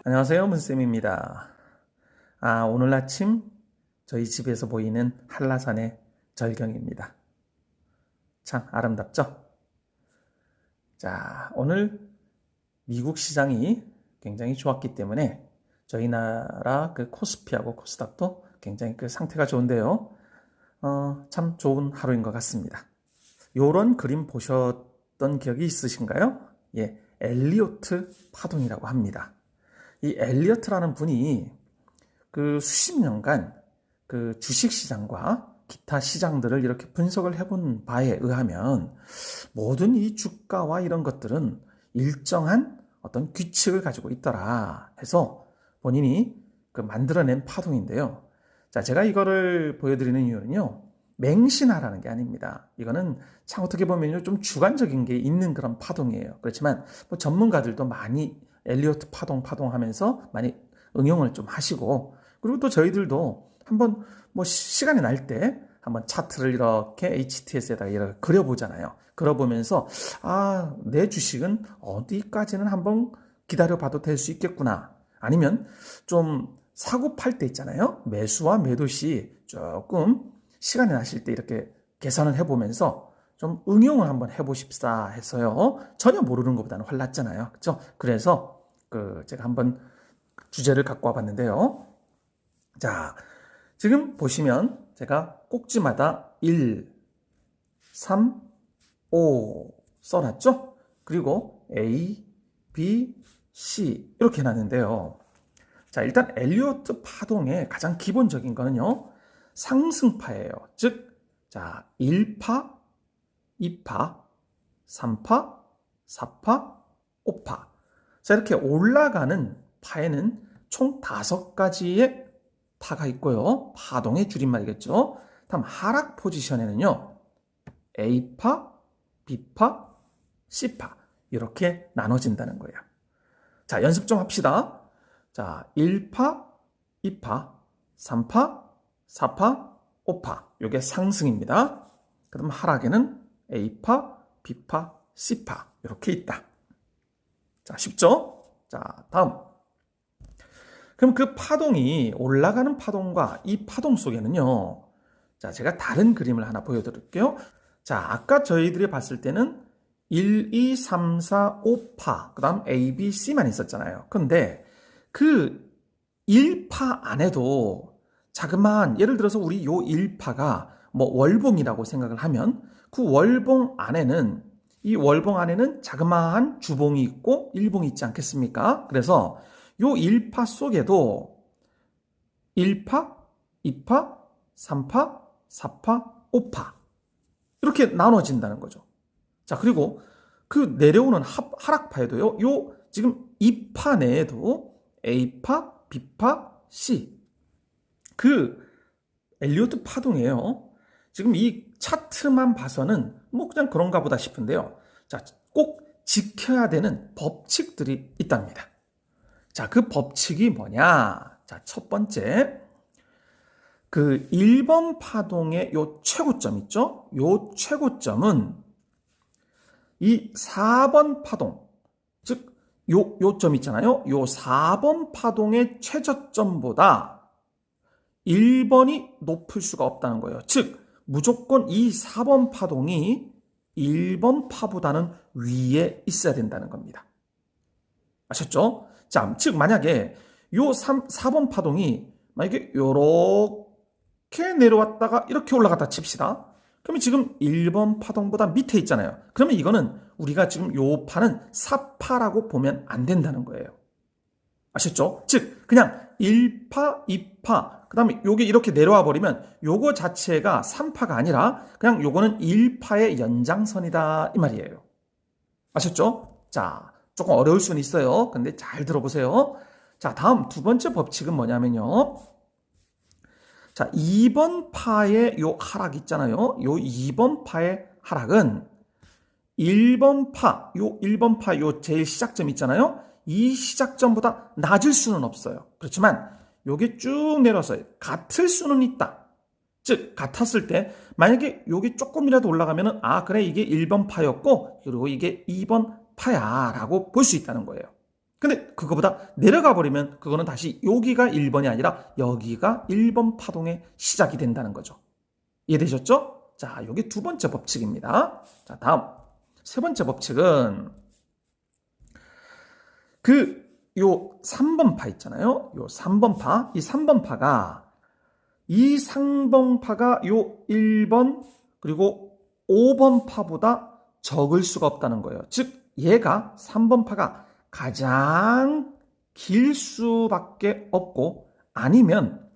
안녕하세요, 문쌤입니다. 오늘 아침 저희 집에서 보이는 한라산의 절경입니다. 참 아름답죠? 자, 오늘 미국 시장이 굉장히 좋았기 때문에 저희 나라 그 코스피하고 코스닥도 굉장히 그 상태가 좋은데요. 참 좋은 하루인 것 같습니다. 요런 그림 보셨던 기억이 있으신가요? 예, 엘리어트 파동이라고 합니다. 이 엘리어트라는 분이 그 수십 년간 그 주식시장과 기타 시장들을 이렇게 분석을 해본 바에 의하면 모든 이 주가와 이런 것들은 일정한 어떤 규칙을 가지고 있더라 해서 본인이 그 만들어낸 파동인데요. 자, 제가 이거를 보여드리는 이유는요, 맹신하라는 게 아닙니다. 이거는 참 어떻게 보면요, 좀 주관적인 게 있는 그런 파동이에요. 그렇지만 뭐 전문가들도 많이 엘리어트 파동 하면서 많이 응용을 좀 하시고, 그리고 또 저희들도 한번 뭐 시간이 날 때 한번 차트를 이렇게 HTS에다가 이렇게 그려보잖아요. 그려보면서 내 주식은 어디까지는 한번 기다려봐도 될 수 있겠구나. 아니면 좀 사고 팔 때 있잖아요. 매수와 매도 시 조금 시간이 나실 때 이렇게 계산을 해보면서 좀 응용을 한번 해보십사 해서요. 전혀 모르는 것보다는 훨낫잖아요. 그렇죠? 그래서 제가 한번 주제를 갖고 와봤는데요. 자, 지금 보시면 제가 꼭지마다 1, 3, 5 써놨죠? 그리고 A, B, C 이렇게 해놨는데요. 자, 일단 엘리어트 파동의 가장 기본적인 거는요, 상승파예요. 즉, 자, 1파, 2파, 3파, 4파, 5파. 자, 이렇게 올라가는 파에는 총 5가지의 파가 있고요. 파동의 줄임말이겠죠. 다음 하락 포지션에는요, A파, B파, C파 이렇게 나눠진다는 거예요. 자, 연습 좀 합시다. 자, 1파, 2파, 3파, 4파, 5파 이게 상승입니다. 그럼 하락에는 A파, B파, C파 이렇게 있다. 자, 쉽죠? 자, 다음. 그럼 그 파동이 올라가는 파동과 이 파동 속에는요, 자, 제가 다른 그림을 하나 보여드릴게요. 자, 아까 저희들이 봤을 때는 1, 2, 3, 4, 5파, 그 다음 A, B, C만 있었잖아요. 근데 그 1파 안에도 자그마한, 예를 들어서 우리 요 1파가 뭐 월봉이라고 생각을 하면 그 월봉 안에는, 이 월봉 안에는 자그마한 주봉이 있고 일봉이 있지 않겠습니까? 그래서 요 1파 속에도 1파, 2파, 3파, 4파, 5파 이렇게 나눠진다는 거죠. 자, 그리고 그 내려오는 하락파에도요, 요 지금 2파 내에도 A파, B파, C 그 엘리어트 파동이에요. 지금 이 차트만 봐서는 뭐 그냥 그런가 보다 싶은데요. 자, 꼭 지켜야 되는 법칙들이 있답니다. 자, 그 법칙이 뭐냐? 자, 첫 번째, 그 1번 파동의 요 최고점 있죠? 요 최고점은 이 4번 파동, 즉, 요 점 있잖아요? 요 4번 파동의 최저점보다 1번이 높을 수가 없다는 거예요. 즉, 무조건 이 4번 파동이 1번 파보다는 위에 있어야 된다는 겁니다. 아셨죠? 자, 즉 만약에 요 4번 파동이 만약에 요렇게 내려왔다가 이렇게 올라갔다 칩시다. 그러면 지금 1번 파동보다 밑에 있잖아요. 그러면 이거는 우리가 지금 요 파는 4파라고 보면 안 된다는 거예요. 아셨죠? 즉 그냥 1파, 2파, 그 다음에 요게 이렇게 내려와 버리면 요거 자체가 3파가 아니라 그냥 요거는 1파의 연장선이다 이 말이에요. 아셨죠? 자, 조금 어려울 수는 있어요. 근데 잘 들어보세요. 자, 다음 두 번째 법칙은 뭐냐면요. 자, 2번 파의 요 하락 있잖아요. 요 2번 파의 하락은 1번 파, 요 1번 파 요 제일 시작점 있잖아요. 이 시작점보다 낮을 수는 없어요. 그렇지만 요게 쭉 내려서 같을 수는 있다. 즉 같았을 때 만약에 여기 조금이라도 올라가면은 아 그래 이게 1번 파였고 그리고 이게 2번 파야 라고 볼 수 있다는 거예요. 근데 그거보다 내려가 버리면 그거는 다시 여기가 1번이 아니라 여기가 1번 파동의 시작이 된다는 거죠. 이해되셨죠? 자, 여기 두 번째 법칙입니다. 자, 다음 세 번째 법칙은 요 3번 파 있잖아요. 요 3번 파, 이 3번 파가 이 상번파가 요 1번 그리고 5번 파보다 적을 수가 없다는 거예요. 즉 얘가 3번 파가 가장 길 수밖에 없고 아니면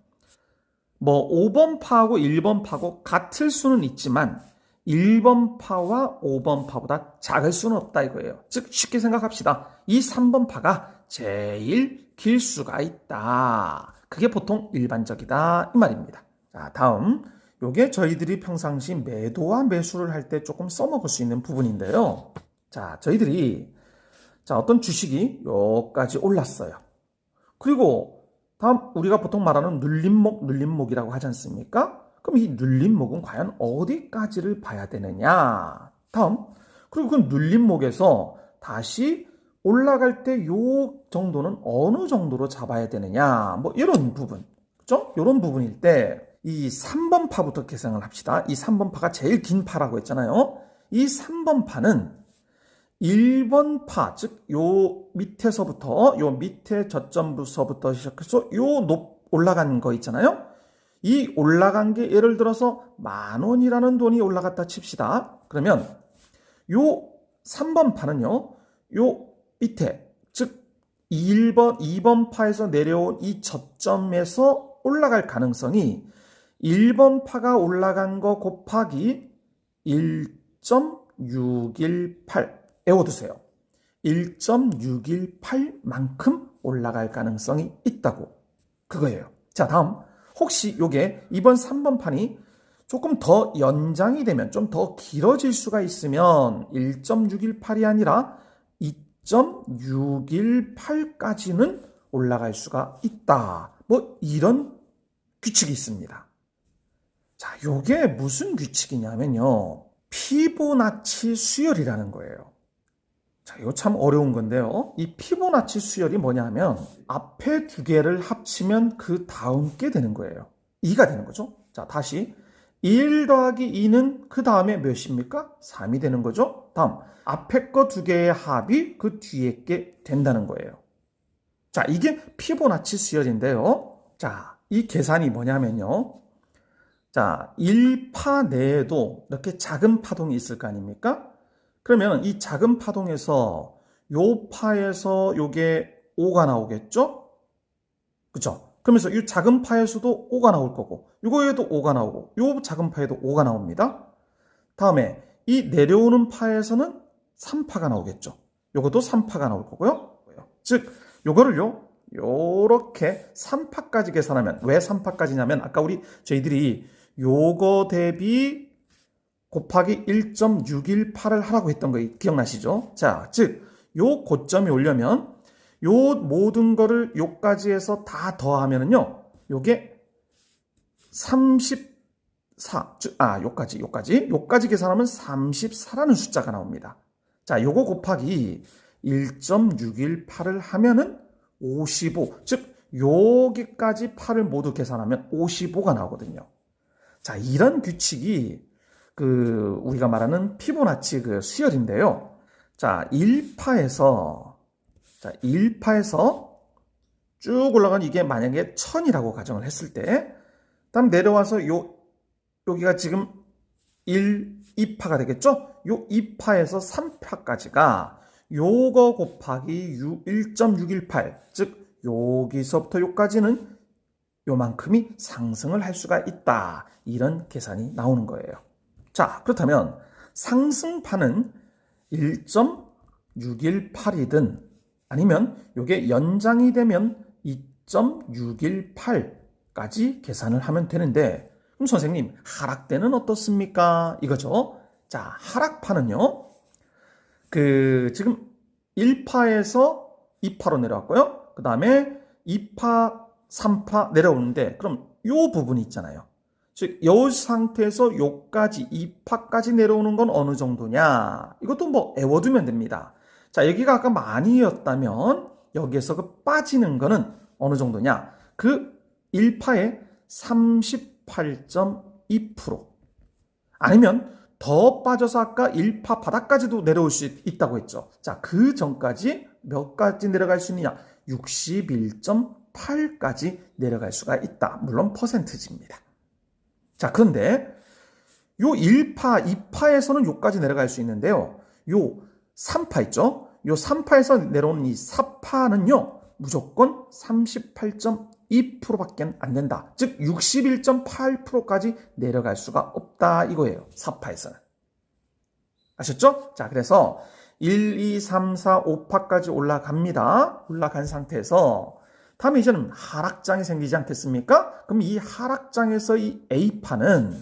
뭐 5번 파하고 1번 파고 같을 수는 있지만 1번 파와 5번 파보다 작을 수는 없다 이거예요. 즉 쉽게 생각합시다. 이 3번 파가 제일 길 수가 있다. 그게 보통 일반적이다 이 말입니다. 자, 다음 요게 저희들이 평상시 매도와 매수를 할 때 조금 써먹을 수 있는 부분인데요. 자, 저희들이 어떤 주식이 여기까지 올랐어요. 그리고 다음 우리가 보통 말하는 눌림목이라고 하지 않습니까? 그럼 이 눌림목은 과연 어디까지를 봐야 되느냐? 다음 그리고 그 눌림목에서 다시 올라갈 때 요 정도는 어느 정도로 잡아야 되느냐? 뭐 이런 부분, 그렇죠? 이런 부분일 때 이 3번 파부터 계산을 합시다. 이 3번 파가 제일 긴 파라고 했잖아요. 이 3번 파는 1번 파, 즉 요 밑에서부터 요 밑에 저점부서부터 시작해서 올라간 거 있잖아요. 이 올라간 게 예를 들어서 10,000원이라는 돈이 올라갔다 칩시다. 그러면 요 3번 파는요. 요 밑에 즉 2번 파에서 내려온 이 저점에서 올라갈 가능성이 1번 파가 올라간 거 곱하기 1.618 외워두세요. 1.618만큼 올라갈 가능성이 있다고 그거예요. 자, 다음 혹시 요게 이번 3번 판이 조금 더 연장이 되면 좀 더 길어질 수가 있으면 1.618이 아니라 2.618까지는 올라갈 수가 있다. 뭐 이런 규칙이 있습니다. 자, 요게 무슨 규칙이냐면요. 피보나치 수열이라는 거예요. 자, 이거 참 어려운 건데요. 이 피보나치 수열이 뭐냐 하면 앞에 두 개를 합치면 그 다음 게 되는 거예요. 2가 되는 거죠. 자, 다시 1 더하기 2는 그 다음에 몇입니까? 3이 되는 거죠. 다음 앞에 거 두 개의 합이 그 뒤에 게 된다는 거예요. 자, 이게 피보나치 수열인데요. 자, 이 계산이 뭐냐면요. 자, 1파 내에도 이렇게 작은 파동이 있을 거 아닙니까? 그러면 이 작은 파동에서 요 파에서 요게 5가 나오겠죠? 그죠? 그러면서 이 작은 파에서도 5가 나올 거고 요거에도 5가 나오고 요 작은 파에도 5가 나옵니다. 다음에 이 내려오는 파에서는 3파가 나오겠죠. 요것도 3파가 나올 거고요. 즉 요거를요. 요렇게 3파까지 계산하면 왜 3파까지냐면 아까 저희들이 요거 대비 곱하기 1.618을 하라고 했던 거 기억나시죠? 자, 즉 요 고점이 오려면 요 모든 거를 요까지 해서 다 더하면은요. 요게 34, 요까지 계산하면 34라는 숫자가 나옵니다. 자, 요거 곱하기 1.618을 하면은 55, 즉 여기까지 8을 모두 계산하면 55가 나오거든요. 자, 이런 규칙이 우리가 말하는 피보나치 수열인데요. 자, 1파에서 쭉 올라간 이게 만약에 1000이라고 가정을 했을 때, 다음 내려와서 여기가 지금 2파가 되겠죠? 요 2파에서 3파까지가 요거 곱하기 1.618, 즉 여기서부터 요까지는 요만큼이 상승을 할 수가 있다. 이런 계산이 나오는 거예요. 자, 그렇다면 상승파는 1.618이든 아니면 요게 연장이 되면 2.618까지 계산을 하면 되는데 그럼 선생님 하락대는 어떻습니까? 이거죠. 자, 하락파는요. 지금 1파에서 2파로 내려왔고요. 그 다음에 2파, 3파 내려오는데 그럼 요 부분이 있잖아요. 즉, 이 상태에서 요까지, 2파까지 내려오는 건 어느 정도냐? 이것도 뭐 외워두면 됩니다. 자, 여기가 아까 만이었다면 여기에서 그 빠지는 거는 어느 정도냐? 그 1파의 38.2%. 아니면 더 빠져서 아까 1파 바닥까지도 내려올 수 있다고 했죠. 자, 그 전까지 몇 가지 내려갈 수 있느냐? 61.8까지 내려갈 수가 있다. 물론 퍼센트지입니다. 자, 그런데 요 1파, 2파에서는 요까지 내려갈 수 있는데요. 요 3파 있죠? 요 3파에서 내려오는 이 4파는요. 무조건 38.2%밖에 안 된다. 즉 61.8%까지 내려갈 수가 없다 이거예요. 4파에서는. 아셨죠? 자, 그래서 1, 2, 3, 4, 5파까지 올라갑니다. 올라간 상태에서 다음에 이제는 하락장이 생기지 않겠습니까? 그럼 이 하락장에서 이 A파는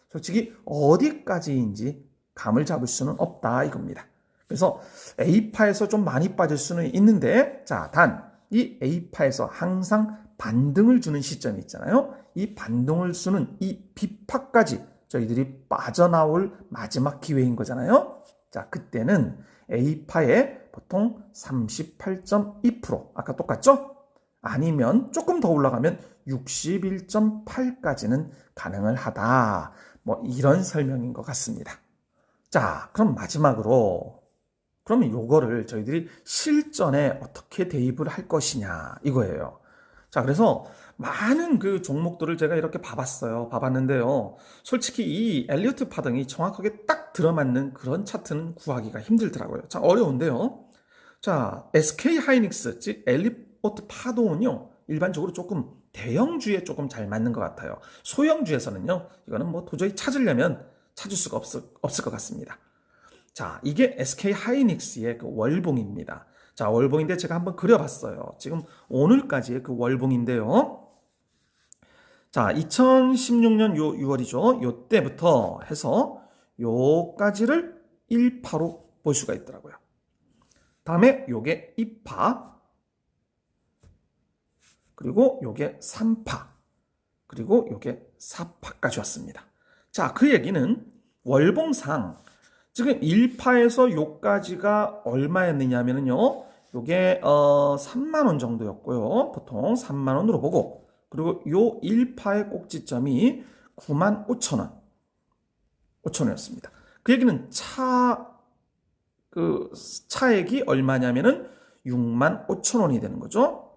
솔직히 어디까지인지 감을 잡을 수는 없다 이겁니다. 그래서 A파에서 좀 많이 빠질 수는 있는데, 자, 단 이 A파에서 항상 반등을 주는 시점이 있잖아요. 이 반등을 주는 이 B파까지 저희들이 빠져나올 마지막 기회인 거잖아요. 자, 그때는 A파의 보통 38.2%, 아까 똑같죠? 아니면 조금 더 올라가면 61.8까지는 가능을 하다. 뭐 이런 설명인 것 같습니다. 자, 그럼 마지막으로 그러면 요거를 저희들이 실전에 어떻게 대입을 할 것이냐 이거예요. 자, 그래서 많은 그 종목들을 제가 이렇게 봐봤는데요. 솔직히 이 엘리어트 파동이 정확하게 딱 들어맞는 그런 차트는 구하기가 힘들더라고요. 참 어려운데요. 자, SK 하이닉스, 즉 엘리어트 파동은요. 일반적으로 조금 대형주에 조금 잘 맞는 것 같아요. 소형주에서는요. 이거는 뭐 도저히 찾을 수가 없을 것 같습니다. 자, 이게 SK 하이닉스의 그 월봉입니다. 자, 월봉인데 제가 한번 그려봤어요. 지금 오늘까지의 그 월봉인데요. 자, 2016년 요 6월이죠. 요 때부터 해서 요까지를 1파로 볼 수가 있더라고요. 다음에 요게 2파, 그리고 요게 3파, 그리고 요게 4파까지 왔습니다. 자, 그 얘기는 월봉상 지금 1파에서 요까지가 얼마였느냐 하면요. 요게 3만원 정도였고요. 보통 3만원으로 보고, 그리고 요 1파의 꼭지점이 95,000원. 5,000원이었습니다. 그 얘기는 차액이 얼마냐면은 65,000원이 되는 거죠.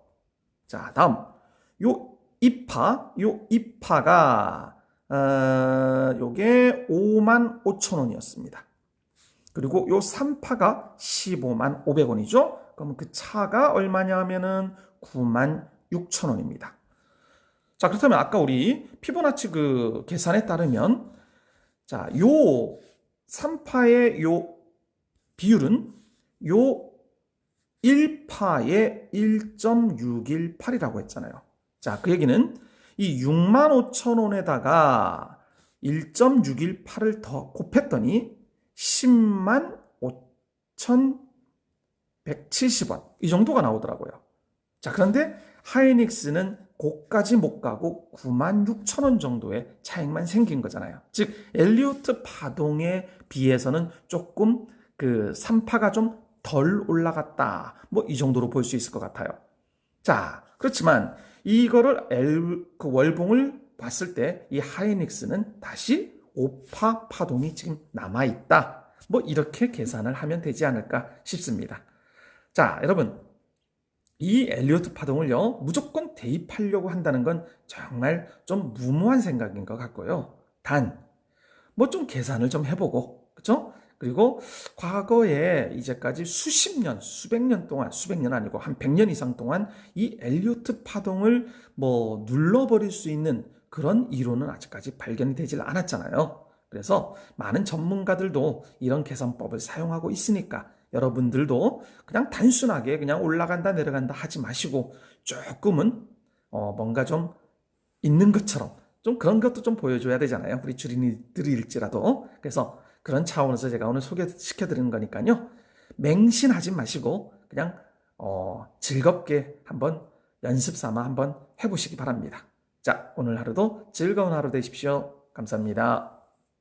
자, 다음. 요 2파가 요게 55,000원이었습니다. 그리고 요 3파가 155,500원이죠. 그러면 그 차가 얼마냐 하면은 96,000원입니다. 자, 그렇다면 아까 우리 피보나치 그 계산에 따르면, 자, 요 3파의 요 비율은 요 1파의 1.618이라고 했잖아요. 자, 그 얘기는 이 65,000원에다가 1.618을 더 곱했더니 105,170원 이 정도가 나오더라고요. 자, 그런데 하이닉스는 고까지 못 가고 96,000원 정도의 차익만 생긴 거잖아요. 즉 엘리어트 파동에 비해서는 조금 그 3파가 좀 덜 올라갔다. 뭐 이 정도로 볼 수 있을 것 같아요. 자, 그렇지만 이거를 그 월봉을 봤을 때 이 하이닉스는 다시 5파 파동이 지금 남아있다. 뭐 이렇게 계산을 하면 되지 않을까 싶습니다. 자, 여러분, 이 엘리어트 파동을요 무조건 대입하려고 한다는 건 정말 좀 무모한 생각인 것 같고요. 단 뭐 좀 계산을 좀 해보고, 그렇죠? 그리고 과거에 이제까지 수십 년, 수백 년 동안, 수백 년 아니고 한 100년 이상 동안 이 엘리어트 파동을 뭐 눌러버릴 수 있는 그런 이론은 아직까지 발견이 되질 않았잖아요. 그래서 많은 전문가들도 이런 계산법을 사용하고 있으니까 여러분들도 그냥 단순하게 그냥 올라간다 내려간다 하지 마시고 조금은 뭔가 좀 있는 것처럼 좀 그런 것도 좀 보여줘야 되잖아요. 우리 주린이들일지라도. 그래서 그런 차원에서 제가 오늘 소개시켜 드리는 거니까요. 맹신하지 마시고 그냥 즐겁게 한번 연습 삼아 한번 해보시기 바랍니다. 자, 오늘 하루도 즐거운 하루 되십시오. 감사합니다.